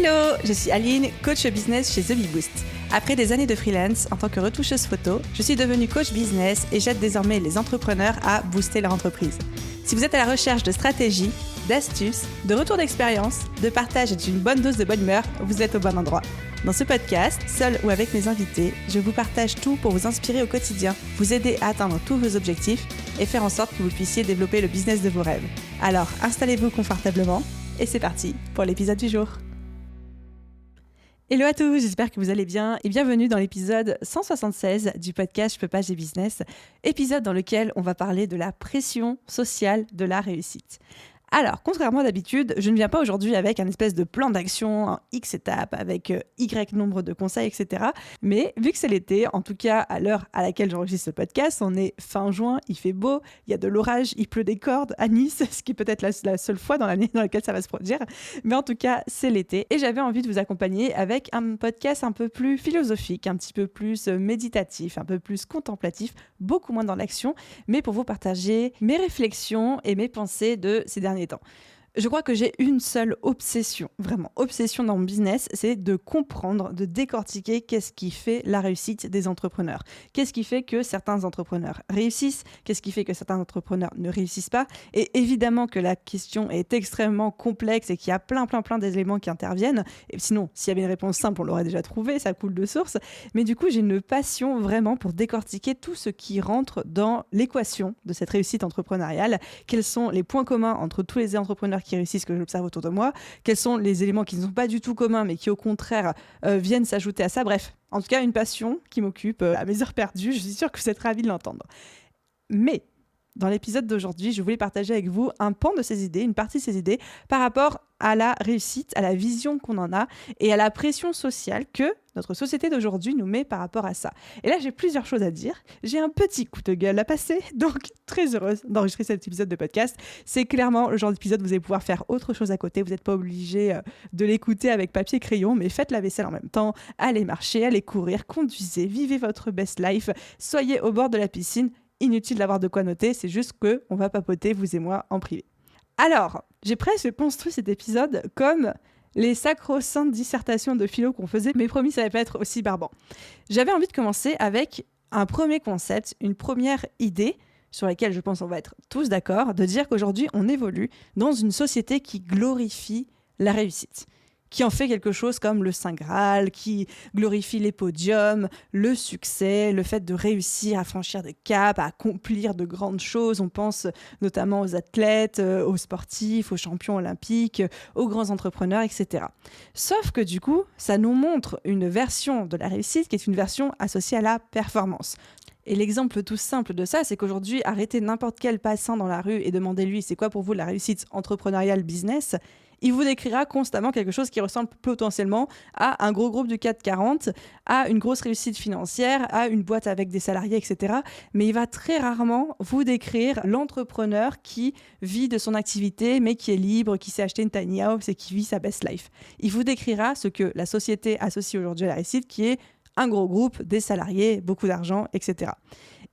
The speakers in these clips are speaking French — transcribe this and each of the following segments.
Hello, je suis Aline, coach business chez The Bee Boost. Après des années de freelance en tant que retoucheuse photo, je suis devenue coach business et j'aide désormais les entrepreneurs à booster leur entreprise. Si vous êtes à la recherche de stratégies, d'astuces, de retours d'expérience, de partage et d'une bonne dose de bonne humeur, vous êtes au bon endroit. Dans ce podcast, seul ou avec mes invités, je vous partage tout pour vous inspirer au quotidien, vous aider à atteindre tous vos objectifs et faire en sorte que vous puissiez développer le business de vos rêves. Alors, installez-vous confortablement et c'est parti pour l'épisode du jour. Hello à tous, j'espère que vous allez bien et bienvenue dans l'épisode 176 du podcast Je peux pas, j'ai business, épisode dans lequel on va parler de la pression sociale de la réussite. Alors, contrairement à d'habitude, je ne viens pas aujourd'hui avec un espèce de plan d'action en X étapes, avec Y nombre de conseils, etc. Mais vu que c'est l'été, en tout cas à l'heure à laquelle j'enregistre ce podcast, on est fin juin, il fait beau, il y a de l'orage, il pleut des cordes à Nice, ce qui est peut-être la seule fois dans l'année dans laquelle ça va se produire. Mais en tout cas, c'est l'été et j'avais envie de vous accompagner avec un podcast un peu plus philosophique, un petit peu plus méditatif, un peu plus contemplatif, beaucoup moins dans l'action, mais pour vous partager mes réflexions et mes pensées de ces derniers temps. Je crois que j'ai une seule obsession, vraiment obsession dans mon business, c'est de comprendre, de décortiquer qu'est-ce qui fait la réussite des entrepreneurs. Qu'est-ce qui fait que certains entrepreneurs réussissent, qu'est-ce qui fait que certains entrepreneurs ne réussissent pas. Et évidemment que la question est extrêmement complexe et qu'il y a plein d'éléments qui interviennent. Et sinon, s'il y avait une réponse simple, on l'aurait déjà trouvée, ça coule de source. Mais du coup, j'ai une passion vraiment pour décortiquer tout ce qui rentre dans l'équation de cette réussite entrepreneuriale. Quels sont les points communs entre tous les entrepreneurs qui réussissent que j'observe autour de moi, quels sont les éléments qui ne sont pas du tout communs mais qui au contraire viennent s'ajouter à ça. Bref, en tout cas une passion qui m'occupe à mes heures perdues, je suis sûre que vous êtes ravis de l'entendre. Mais dans l'épisode d'aujourd'hui, je voulais partager avec vous un pan de ces idées, une partie de ces idées par rapport à la réussite, à la vision qu'on en a et à la pression sociale que notre société d'aujourd'hui nous met par rapport à ça. Et là, j'ai plusieurs choses à dire. J'ai un petit coup de gueule à passer, donc très heureuse d'enregistrer cet épisode de podcast. C'est clairement le genre d'épisode où vous allez pouvoir faire autre chose à côté. Vous n'êtes pas obligé de l'écouter avec papier et crayon, mais faites la vaisselle en même temps, allez marcher, allez courir, conduisez, vivez votre best life, soyez au bord de la piscine. Inutile d'avoir de quoi noter, c'est juste qu'on va papoter, vous et moi, en privé. Alors, j'ai presque construit cet épisode comme les sacro-saintes dissertations de philo qu'on faisait, mais promis, ça va pas être aussi barbant. J'avais envie de commencer avec un premier concept, une première idée, sur laquelle je pense on va être tous d'accord, de dire qu'aujourd'hui, on évolue dans une société qui glorifie la réussite, qui en fait quelque chose comme le Saint Graal, qui glorifie les podiums, le succès, le fait de réussir à franchir des caps, à accomplir de grandes choses. On pense notamment aux athlètes, aux sportifs, aux champions olympiques, aux grands entrepreneurs, etc. Sauf que du coup, ça nous montre une version de la réussite qui est une version associée à la performance. Et l'exemple tout simple de ça, c'est qu'aujourd'hui, arrêtez n'importe quel passant dans la rue et demandez-lui c'est quoi pour vous la réussite entrepreneuriale business, il vous décrira constamment quelque chose qui ressemble potentiellement à un gros groupe du CAC 40, à une grosse réussite financière, à une boîte avec des salariés, etc. Mais il va très rarement vous décrire l'entrepreneur qui vit de son activité, mais qui est libre, qui s'est acheté une tiny house et qui vit sa best life. Il vous décrira ce que la société associe aujourd'hui à la réussite, qui est un gros groupe, des salariés, beaucoup d'argent, etc.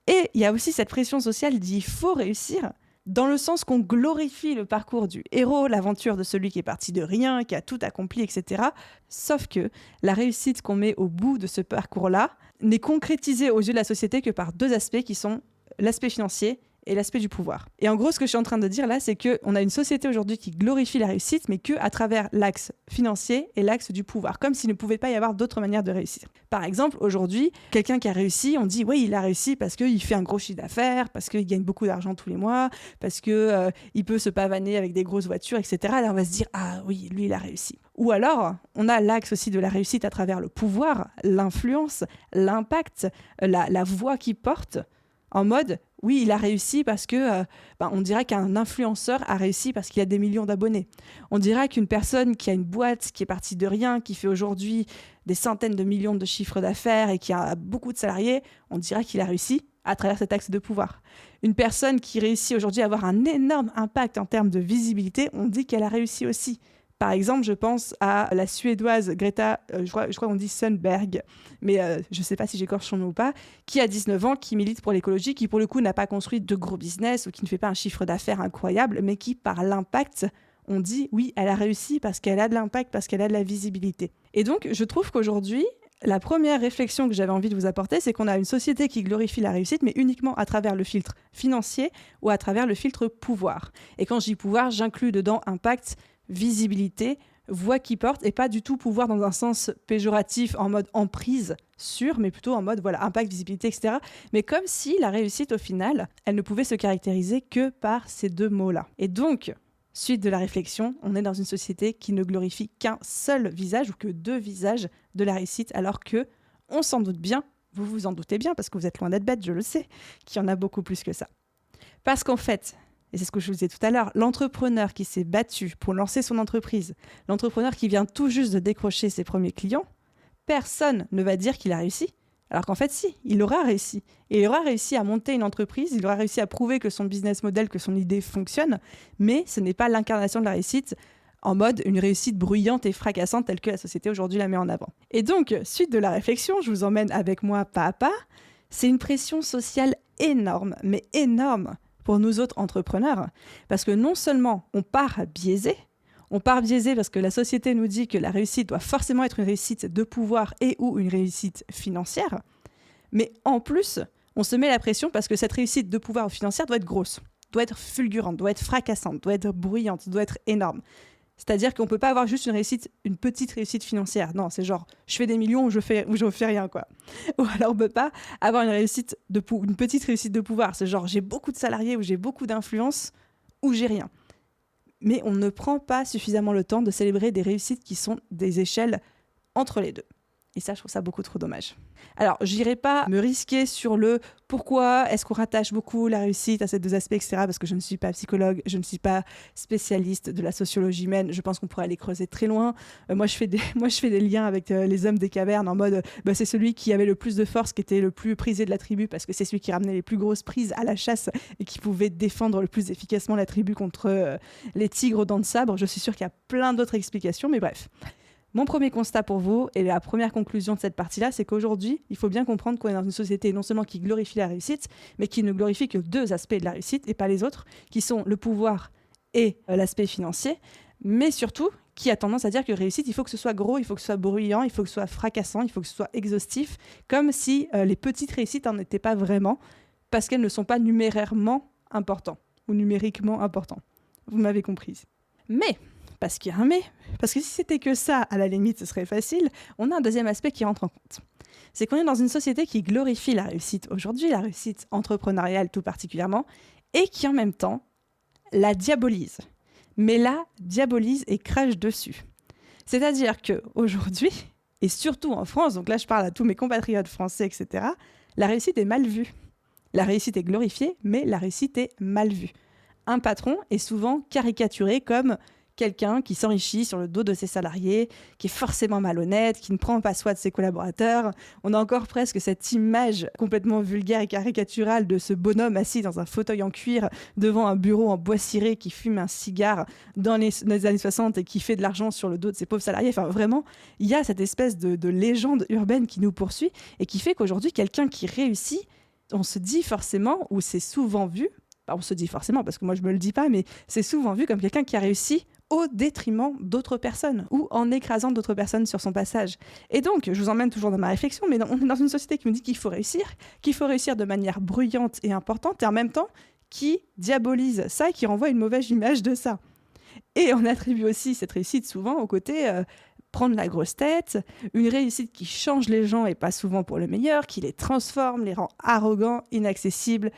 Et il y a aussi cette pression sociale d'il faut réussir, dans le sens qu'on glorifie le parcours du héros, l'aventure de celui qui est parti de rien, qui a tout accompli, etc. Sauf que la réussite qu'on met au bout de ce parcours-là n'est concrétisée aux yeux de la société que par deux aspects qui sont l'aspect financier et l'aspect du pouvoir. Et en gros, ce que je suis en train de dire là, c'est qu'on a une société aujourd'hui qui glorifie la réussite, mais qu'à travers l'axe financier et l'axe du pouvoir, comme s'il ne pouvait pas y avoir d'autres manières de réussir. Par exemple, aujourd'hui, quelqu'un qui a réussi, on dit oui, il a réussi parce qu'il fait un gros chiffre d'affaires, parce qu'il gagne beaucoup d'argent tous les mois, parce qu'il peut se pavaner avec des grosses voitures, etc. Alors on va se dire ah oui, lui, il a réussi. Ou alors, on a l'axe aussi de la réussite à travers le pouvoir, l'influence, l'impact, la voix qu'il porte, en mode oui, il a réussi parce que on dirait qu'un influenceur a réussi parce qu'il a des millions d'abonnés. On dirait qu'une personne qui a une boîte, qui est partie de rien, qui fait aujourd'hui des centaines de millions de chiffres d'affaires et qui a beaucoup de salariés, on dirait qu'il a réussi à travers cet axe de pouvoir. Une personne qui réussit aujourd'hui à avoir un énorme impact en termes de visibilité, on dit qu'elle a réussi aussi. Par exemple, je pense à la Suédoise Greta, je crois qu'on dit Thunberg, mais je ne sais pas si j'écorche son nom ou pas, qui a 19 ans, qui milite pour l'écologie, qui pour le coup n'a pas construit de gros business ou qui ne fait pas un chiffre d'affaires incroyable, mais qui par l'impact, on dit oui, elle a réussi parce qu'elle a de l'impact, parce qu'elle a de la visibilité. Et donc, je trouve qu'aujourd'hui, la première réflexion que j'avais envie de vous apporter, c'est qu'on a une société qui glorifie la réussite, mais uniquement à travers le filtre financier ou à travers le filtre pouvoir. Et quand je dis pouvoir, j'inclus dedans impact, visibilité, voix qui porte, et pas du tout pouvoir dans un sens péjoratif, en mode emprise sur, mais plutôt en mode voilà, impact, visibilité, etc. Mais comme si la réussite, au final, elle ne pouvait se caractériser que par ces deux mots-là. Et donc, suite de la réflexion, on est dans une société qui ne glorifie qu'un seul visage ou que deux visages de la réussite, alors que, on s'en doute bien, vous vous en doutez bien, parce que vous êtes loin d'être bête, je le sais, qu'il y en a beaucoup plus que ça. Parce qu'en fait, et c'est ce que je vous disais tout à l'heure, l'entrepreneur qui s'est battu pour lancer son entreprise, l'entrepreneur qui vient tout juste de décrocher ses premiers clients, personne ne va dire qu'il a réussi. Alors qu'en fait, si, il aura réussi. Et il aura réussi à monter une entreprise, il aura réussi à prouver que son business model, que son idée fonctionne, mais ce n'est pas l'incarnation de la réussite en mode une réussite bruyante et fracassante telle que la société aujourd'hui la met en avant. Et donc, suite de la réflexion, je vous emmène avec moi pas à pas, c'est une pression sociale énorme, mais énorme pour nous autres entrepreneurs, parce que non seulement on part biaisé parce que la société nous dit que la réussite doit forcément être une réussite de pouvoir et ou une réussite financière, mais en plus, on se met la pression parce que cette réussite de pouvoir ou financière doit être grosse, doit être fulgurante, doit être fracassante, doit être bruyante, doit être énorme. C'est-à-dire qu'on ne peut pas avoir juste une petite réussite financière. Non, c'est genre, je fais des millions ou je fais rien, quoi. Ou alors, on ne peut pas avoir une petite réussite de pouvoir. C'est genre, j'ai beaucoup de salariés ou j'ai beaucoup d'influence ou j'ai rien. Mais on ne prend pas suffisamment le temps de célébrer des réussites qui sont des échelles entre les deux. Et ça, je trouve ça beaucoup trop dommage. Alors, j'irai pas me risquer sur le pourquoi est-ce qu'on rattache beaucoup la réussite à ces deux aspects, etc. Parce que je ne suis pas psychologue, je ne suis pas spécialiste de la sociologie humaine. Je pense qu'on pourrait aller creuser très loin. Moi, je fais des liens avec les hommes des cavernes en mode c'est celui qui avait le plus de force, qui était le plus prisé de la tribu parce que c'est celui qui ramenait les plus grosses prises à la chasse et qui pouvait défendre le plus efficacement la tribu contre les tigres aux dents de sabre. Je suis sûre qu'il y a plein d'autres explications, mais bref. Mon premier constat pour vous, et la première conclusion de cette partie-là, c'est qu'aujourd'hui, il faut bien comprendre qu'on est dans une société non seulement qui glorifie la réussite, mais qui ne glorifie que deux aspects de la réussite et pas les autres, qui sont le pouvoir et l'aspect financier, mais surtout qui a tendance à dire que réussite, il faut que ce soit gros, il faut que ce soit bruyant, il faut que ce soit fracassant, il faut que ce soit exhaustif, comme si les petites réussites n'en étaient pas vraiment, parce qu'elles ne sont pas numérairement importantes ou numériquement importantes. Vous m'avez comprise. Mais parce qu'il y a un mais, parce que si c'était que ça, à la limite, ce serait facile, on a un deuxième aspect qui rentre en compte. C'est qu'on est dans une société qui glorifie la réussite aujourd'hui, la réussite entrepreneuriale tout particulièrement, et qui en même temps la diabolise. Mais la diabolise et crache dessus. C'est-à-dire qu'aujourd'hui, et surtout en France, donc là je parle à tous mes compatriotes français, etc., la réussite est mal vue. La réussite est glorifiée, mais la réussite est mal vue. Un patron est souvent caricaturé comme quelqu'un qui s'enrichit sur le dos de ses salariés, qui est forcément malhonnête, qui ne prend pas soin de ses collaborateurs. On a encore presque cette image complètement vulgaire et caricaturale de ce bonhomme assis dans un fauteuil en cuir devant un bureau en bois ciré qui fume un cigare dans les années 60 et qui fait de l'argent sur le dos de ses pauvres salariés. Enfin, vraiment, il y a cette espèce de légende urbaine qui nous poursuit et qui fait qu'aujourd'hui, quelqu'un qui réussit, on se dit forcément, ou c'est souvent vu, on se dit forcément parce que moi je me le dis pas, mais c'est souvent vu comme quelqu'un qui a réussi au détriment d'autres personnes ou en écrasant d'autres personnes sur son passage. Et donc, je vous emmène toujours dans ma réflexion, mais on est dans une société qui me dit qu'il faut réussir de manière bruyante et importante, et en même temps qui diabolise ça et qui renvoie une mauvaise image de ça. Et on attribue aussi cette réussite souvent au côté prendre la grosse tête, une réussite qui change les gens et pas souvent pour le meilleur, qui les transforme, les rend arrogants, inaccessibles,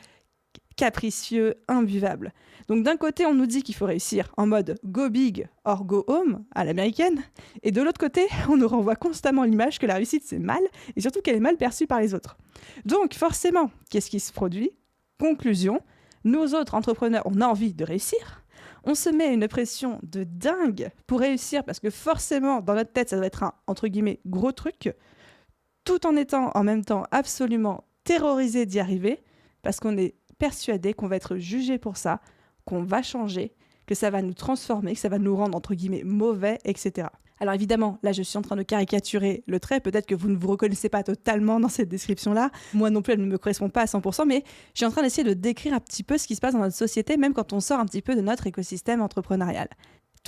capricieux, imbuvables. Donc d'un côté, on nous dit qu'il faut réussir en mode go big or go home à l'américaine, et de l'autre côté, on nous renvoie constamment l'image que la réussite c'est mal, et surtout qu'elle est mal perçue par les autres. Donc forcément, qu'est-ce qui se produit ? Conclusion, nous autres entrepreneurs, on a envie de réussir, on se met une pression de dingue pour réussir, parce que forcément, dans notre tête, ça doit être un, entre guillemets, gros truc, tout en étant en même temps absolument terrorisé d'y arriver, parce qu'on est persuadé qu'on va être jugé pour ça, qu'on va changer, que ça va nous transformer, que ça va nous rendre, entre guillemets, mauvais, etc. Alors évidemment, là, je suis en train de caricaturer le trait. Peut-être que vous ne vous reconnaissez pas totalement dans cette description-là. Moi non plus, elle ne me correspond pas à 100%, mais je suis en train d'essayer de décrire un petit peu ce qui se passe dans notre société, même quand on sort un petit peu de notre écosystème entrepreneurial.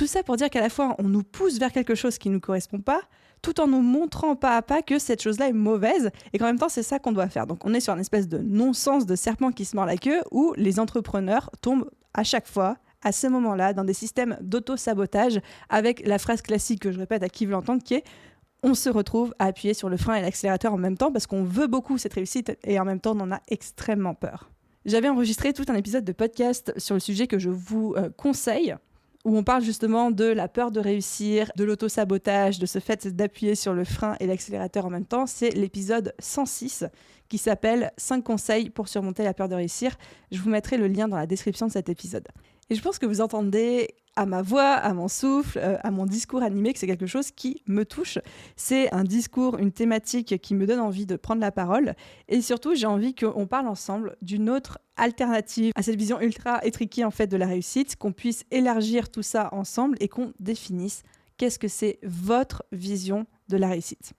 Tout ça pour dire qu'à la fois, on nous pousse vers quelque chose qui ne nous correspond pas, tout en nous montrant pas à pas que cette chose-là est mauvaise et qu'en même temps, c'est ça qu'on doit faire. Donc, on est sur une espèce de non-sens de serpent qui se mord la queue où les entrepreneurs tombent à chaque fois, à ce moment-là, dans des systèmes d'auto-sabotage avec la phrase classique que je répète à qui veut l'entendre qui est « on se retrouve à appuyer sur le frein et l'accélérateur en même temps parce qu'on veut beaucoup cette réussite et en même temps, on en a extrêmement peur ». J'avais enregistré tout un épisode de podcast sur le sujet que je vous conseille, où on parle justement de la peur de réussir, de l'auto-sabotage, de ce fait d'appuyer sur le frein et l'accélérateur en même temps. C'est l'épisode 106 qui s'appelle « 5 conseils pour surmonter la peur de réussir ». Je vous mettrai le lien dans la description de cet épisode. Et je pense que vous entendez à ma voix, à mon souffle, à mon discours animé que c'est quelque chose qui me touche. C'est un discours, une thématique qui me donne envie de prendre la parole. Et surtout, j'ai envie qu'on parle ensemble d'une autre alternative à cette vision ultra étriquée en fait de la réussite, qu'on puisse élargir tout ça ensemble et qu'on définisse qu'est-ce que c'est votre vision de la réussite.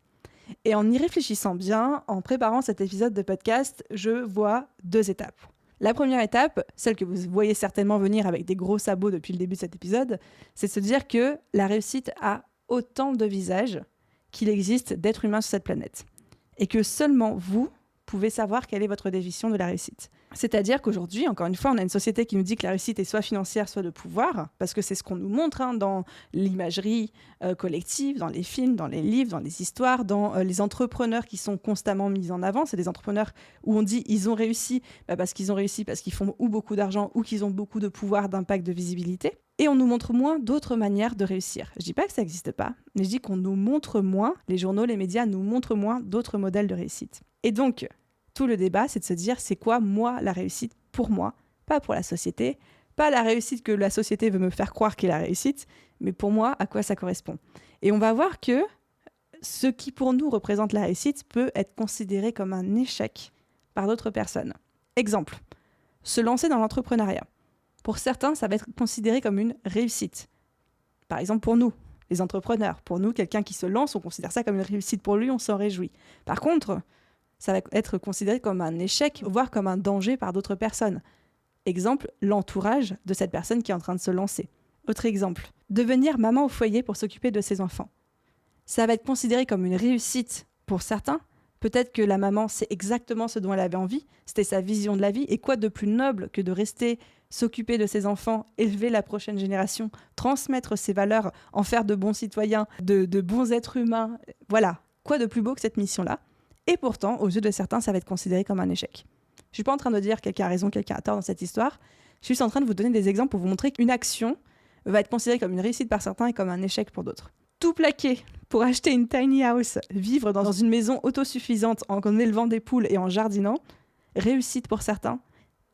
Et en y réfléchissant bien, en préparant cet épisode de podcast, je vois 2 étapes. La première étape, celle que vous voyez certainement venir avec des gros sabots depuis le début de cet épisode, c'est de se dire que la réussite a autant de visages qu'il existe d'êtres humains sur cette planète. Et que seulement vous pouvez savoir quelle est votre définition de la réussite. C'est-à-dire qu'aujourd'hui, encore une fois, on a une société qui nous dit que la réussite est soit financière, soit de pouvoir, parce que c'est ce qu'on nous montre dans l'imagerie collective, dans les films, dans les livres, dans les histoires, dans les entrepreneurs qui sont constamment mis en avant. C'est des entrepreneurs où on dit ils ont réussi parce qu'ils ont réussi, parce qu'ils font ou beaucoup d'argent ou qu'ils ont beaucoup de pouvoir, d'impact, de visibilité. Et on nous montre moins d'autres manières de réussir. Je dis pas que ça n'existe pas, mais je dis qu'on nous montre moins, les journaux, les médias nous montrent moins d'autres modèles de réussite. Et donc, tout le débat, c'est de se dire, c'est quoi, moi, la réussite pour moi, pas pour la société, pas la réussite que la société veut me faire croire qu'est la réussite, mais pour moi, à quoi ça correspond. Et on va voir que ce qui pour nous représente la réussite peut être considéré comme un échec par d'autres personnes. Exemple, se lancer dans l'entrepreneuriat. Pour certains, ça va être considéré comme une réussite. Par exemple, pour nous, les entrepreneurs, pour nous, quelqu'un qui se lance, on considère ça comme une réussite pour lui, on s'en réjouit. Par contre, ça va être considéré comme un échec, voire comme un danger par d'autres personnes. Exemple, l'entourage de cette personne qui est en train de se lancer. Autre exemple, devenir maman au foyer pour s'occuper de ses enfants. Ça va être considéré comme une réussite pour certains. Peut-être que la maman sait exactement ce dont elle avait envie, c'était sa vision de la vie, et quoi de plus noble que de rester s'occuper de ses enfants, élever la prochaine génération, transmettre ses valeurs, en faire de bons citoyens, de bons êtres humains. Voilà, quoi de plus beau que cette mission-là? Et pourtant, aux yeux de certains, ça va être considéré comme un échec. Je ne suis pas en train de dire quelqu'un a raison, quelqu'un a tort dans cette histoire. Je suis juste en train de vous donner des exemples pour vous montrer qu'une action va être considérée comme une réussite par certains et comme un échec pour d'autres. Tout plaquer pour acheter une tiny house, vivre dans une maison autosuffisante en élevant des poules et en jardinant, réussite pour certains,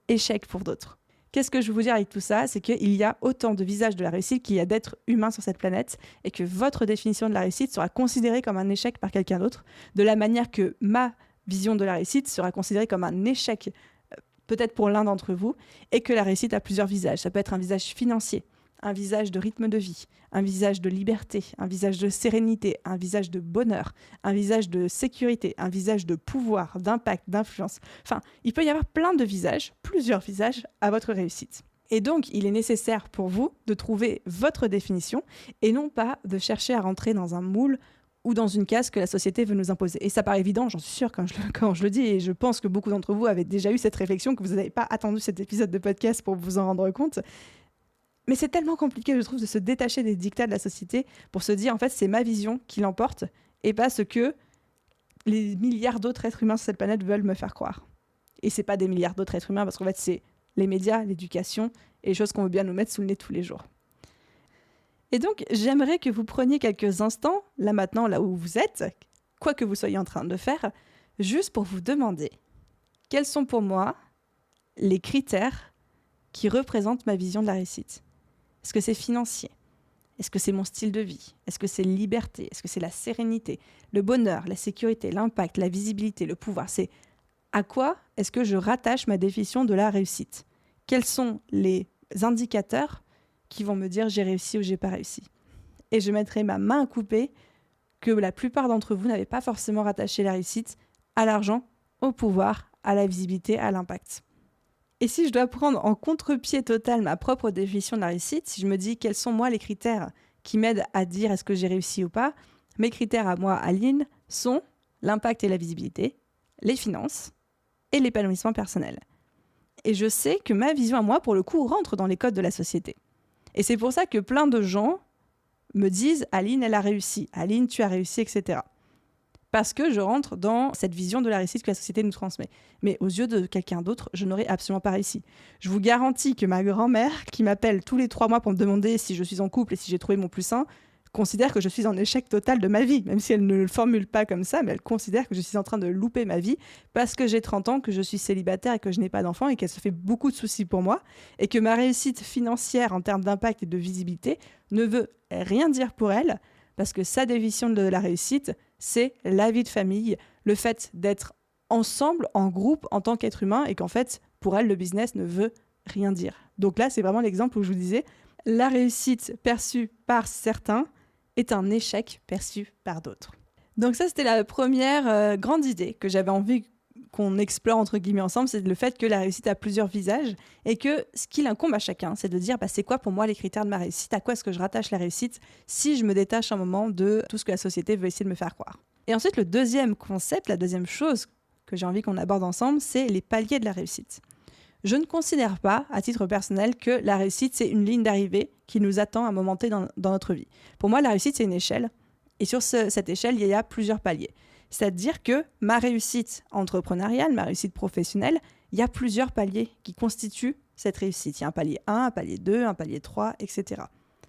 échec pour d'autres. Qu'est-ce que je veux vous dire avec tout ça? C'est qu'il y a autant de visages de la réussite qu'il y a d'êtres humains sur cette planète et que votre définition de la réussite sera considérée comme un échec par quelqu'un d'autre, de la manière que ma vision de la réussite sera considérée comme un échec peut-être pour l'un d'entre vous, et que la réussite a plusieurs visages. Ça peut être un visage financier, un visage de rythme de vie, un visage de liberté, un visage de sérénité, un visage de bonheur, un visage de sécurité, un visage de pouvoir, d'impact, d'influence. Enfin, il peut y avoir plein de visages, plusieurs visages à votre réussite. Et donc, il est nécessaire pour vous de trouver votre définition et non pas de chercher à rentrer dans un moule ou dans une case que la société veut nous imposer. Et ça paraît évident, j'en suis sûre quand je le dis, et je pense que beaucoup d'entre vous avez déjà eu cette réflexion, que vous n'avez pas attendu cet épisode de podcast pour vous en rendre compte. Mais c'est tellement compliqué, je trouve, de se détacher des dictats de la société pour se dire, en fait, c'est ma vision qui l'emporte et pas ce que les milliards d'autres êtres humains sur cette planète veulent me faire croire. Et c'est pas des milliards d'autres êtres humains, parce qu'en fait, c'est les médias, l'éducation et les choses qu'on veut bien nous mettre sous le nez tous les jours. Et donc, j'aimerais que vous preniez quelques instants, là maintenant, là où vous êtes, quoi que vous soyez en train de faire, juste pour vous demander quels sont pour moi les critères qui représentent ma vision de la réussite. Est-ce que c'est financier? Est-ce que c'est mon style de vie? Est-ce que c'est liberté? Est-ce que c'est la sérénité, le bonheur, la sécurité, l'impact, la visibilité, le pouvoir? C'est à quoi est-ce que je rattache ma définition de la réussite? Quels sont les indicateurs qui vont me dire j'ai réussi ou j'ai pas réussi? Et je mettrai ma main à couper que la plupart d'entre vous n'avez pas forcément rattaché la réussite à l'argent, au pouvoir, à la visibilité, à l'impact. Et si je dois prendre en contre-pied total ma propre définition de la réussite, si je me dis quels sont moi les critères qui m'aident à dire est-ce que j'ai réussi ou pas, mes critères à moi, Aline, sont l'impact et la visibilité, les finances et l'épanouissement personnel. Et je sais que ma vision à moi, pour le coup, rentre dans les codes de la société. Et c'est pour ça que plein de gens me disent « Aline, elle a réussi. Aline, tu as réussi, etc. » Parce que je rentre dans cette vision de la réussite que la société nous transmet. Mais aux yeux de quelqu'un d'autre, je n'aurais absolument pas réussi. Je vous garantis que ma grand-mère, qui m'appelle tous les 3 mois pour me demander si je suis en couple et si j'ai trouvé mon plus un, considère que je suis en échec total de ma vie, même si elle ne le formule pas comme ça, mais elle considère que je suis en train de louper ma vie parce que j'ai 30 ans, que je suis célibataire et que je n'ai pas d'enfant et qu'elle se fait beaucoup de soucis pour moi et que ma réussite financière en termes d'impact et de visibilité ne veut rien dire pour elle parce que sa définition de la réussite, c'est la vie de famille, le fait d'être ensemble, en groupe, en tant qu'être humain et qu'en fait, pour elle, le business ne veut rien dire. Donc là, c'est vraiment l'exemple où je vous disais, la réussite perçue par certains est un échec perçu par d'autres. Donc ça, c'était la première grande idée que j'avais envie qu'on explore entre guillemets ensemble, c'est le fait que la réussite a plusieurs visages et que ce qu'il incombe à chacun, c'est de dire c'est quoi pour moi les critères de ma réussite, à quoi est-ce que je rattache la réussite si je me détache un moment de tout ce que la société veut essayer de me faire croire. Et ensuite, le deuxième concept, la deuxième chose que j'ai envie qu'on aborde ensemble, c'est les paliers de la réussite. Je ne considère pas, à titre personnel, que la réussite, c'est une ligne d'arrivée qui nous attend à un moment T dans notre vie. Pour moi, la réussite, c'est une échelle. Et sur cette échelle, il y a plusieurs paliers. C'est-à-dire que ma réussite entrepreneuriale, ma réussite professionnelle, il y a plusieurs paliers qui constituent cette réussite. Il y a un palier 1, un palier 2, un palier 3, etc.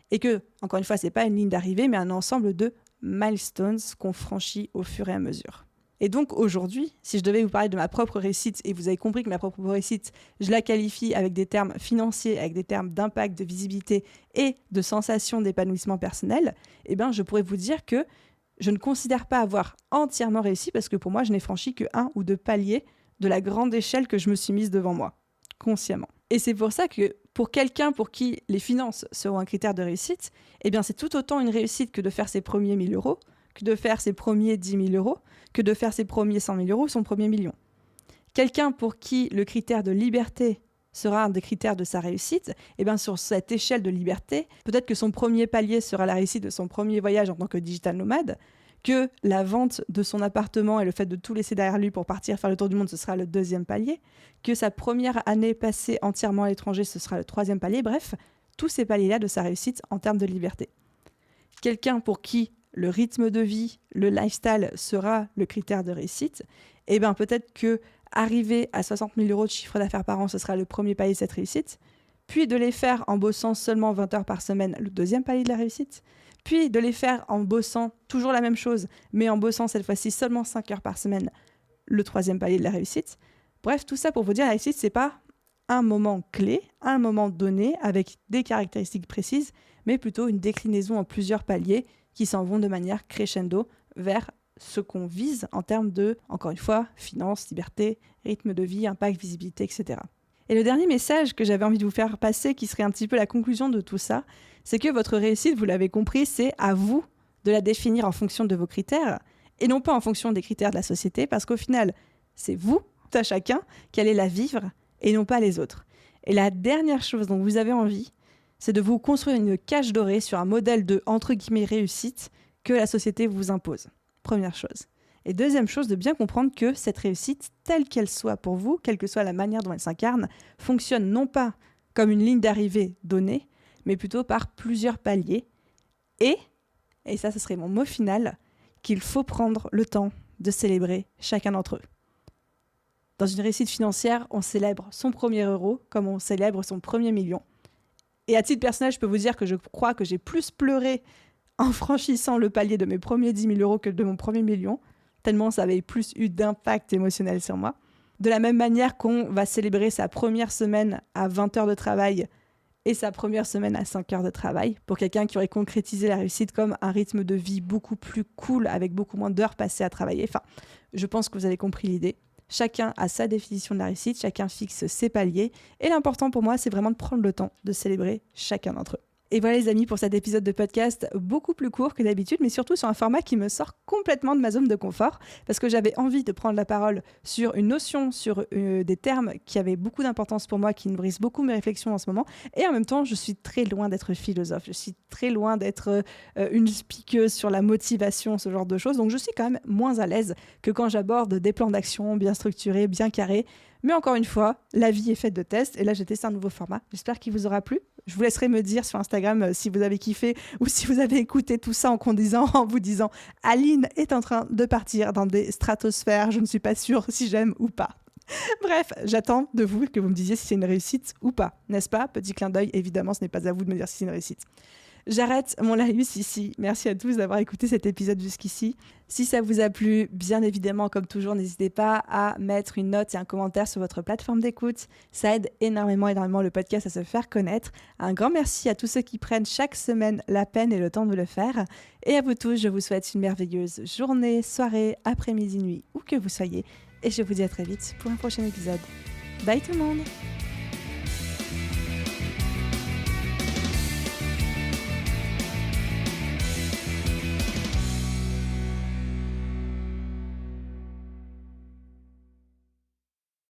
Et que, encore une fois, ce n'est pas une ligne d'arrivée, mais un ensemble de milestones qu'on franchit au fur et à mesure. Et donc aujourd'hui, si je devais vous parler de ma propre réussite, et vous avez compris que ma propre réussite, je la qualifie avec des termes financiers, avec des termes d'impact, de visibilité et de sensation d'épanouissement personnel, eh bien je pourrais vous dire que je ne considère pas avoir entièrement réussi parce que pour moi, je n'ai franchi que 1 ou 2 paliers de la grande échelle que je me suis mise devant moi, consciemment. Et c'est pour ça que pour quelqu'un pour qui les finances seront un critère de réussite, eh bien c'est tout autant une réussite que de faire ses premiers 1 000 euros, que de faire ses premiers 10 000 euros, que de faire ses premiers 100 000 euros, son premier million. Quelqu'un pour qui le critère de liberté sera un des critères de sa réussite, et bien sur cette échelle de liberté, peut-être que son premier palier sera la réussite de son premier voyage en tant que digital nomade, que la vente de son appartement et le fait de tout laisser derrière lui pour partir faire le tour du monde, ce sera le 2e palier, que sa première année passée entièrement à l'étranger, ce sera le 3e palier, bref, tous ces paliers-là de sa réussite en termes de liberté. Quelqu'un pour qui le rythme de vie, le lifestyle sera le critère de réussite, et bien peut-être que arriver à 60 000 euros de chiffre d'affaires par an, ce sera le premier palier de cette réussite, puis de les faire en bossant seulement 20 heures par semaine, le 2e palier de la réussite, puis de les faire en bossant toujours la même chose, mais en bossant cette fois-ci seulement 5 heures par semaine, le 3e palier de la réussite. Bref, tout ça pour vous dire, la réussite, c'est pas un moment clé, un moment donné, avec des caractéristiques précises, mais plutôt une déclinaison en plusieurs paliers qui s'en vont de manière crescendo vers ce qu'on vise en termes de, encore une fois, finances, liberté, rythme de vie, impact, visibilité, etc. Et le dernier message que j'avais envie de vous faire passer, qui serait un petit peu la conclusion de tout ça, c'est que votre réussite, vous l'avez compris, c'est à vous de la définir en fonction de vos critères, et non pas en fonction des critères de la société, parce qu'au final, c'est vous, à chacun, qui allez la vivre, et non pas les autres. Et la dernière chose dont vous avez envie, c'est de vous construire une cage dorée sur un modèle de, entre guillemets, réussite que la société vous impose. Première chose. Et deuxième chose, de bien comprendre que cette réussite, telle qu'elle soit pour vous, quelle que soit la manière dont elle s'incarne, fonctionne non pas comme une ligne d'arrivée donnée, mais plutôt par plusieurs paliers. Et ça, ce serait mon mot final, qu'il faut prendre le temps de célébrer chacun d'entre eux. Dans une réussite financière, on célèbre son premier euro comme on célèbre son premier million. Et à titre personnel, je peux vous dire que je crois que j'ai plus pleuré en franchissant le palier de mes premiers 10 000 euros que de mon premier million, tellement ça avait plus eu d'impact émotionnel sur moi. De la même manière qu'on va célébrer sa première semaine à 20 heures de travail et sa première semaine à 5 heures de travail, pour quelqu'un qui aurait concrétisé la réussite comme un rythme de vie beaucoup plus cool, avec beaucoup moins d'heures passées à travailler. Enfin, je pense que vous avez compris l'idée. Chacun a sa définition de la réussite, chacun fixe ses paliers. Et l'important pour moi, c'est vraiment de prendre le temps de célébrer chacun d'entre eux. Et voilà les amis pour cet épisode de podcast beaucoup plus court que d'habitude, mais surtout sur un format qui me sort complètement de ma zone de confort, parce que j'avais envie de prendre la parole sur une notion, sur des termes qui avaient beaucoup d'importance pour moi, qui nourrissent beaucoup mes réflexions en ce moment, et en même temps je suis très loin d'être philosophe, je suis très loin d'être une speakeuse sur la motivation, ce genre de choses, donc je suis quand même moins à l'aise que quand j'aborde des plans d'action bien structurés, bien carrés. Mais encore une fois, la vie est faite de tests et là j'ai testé un nouveau format. J'espère qu'il vous aura plu. Je vous laisserai me dire sur Instagram si vous avez kiffé ou si vous avez écouté tout ça en vous disant Aline est en train de partir dans des stratosphères, je ne suis pas sûre si j'aime ou pas. Bref, j'attends de vous que vous me disiez si c'est une réussite ou pas, n'est-ce pas? Petit clin d'œil, évidemment, ce n'est pas à vous de me dire si c'est une réussite. J'arrête mon laïus ici. Merci à tous d'avoir écouté cet épisode jusqu'ici. Si ça vous a plu, bien évidemment, comme toujours, n'hésitez pas à mettre une note et un commentaire sur votre plateforme d'écoute. Ça aide énormément le podcast à se faire connaître. Un grand merci à tous ceux qui prennent chaque semaine la peine et le temps de le faire. Et à vous tous, je vous souhaite une merveilleuse journée, soirée, après-midi, nuit, où que vous soyez. Et je vous dis à très vite pour un prochain épisode. Bye tout le monde!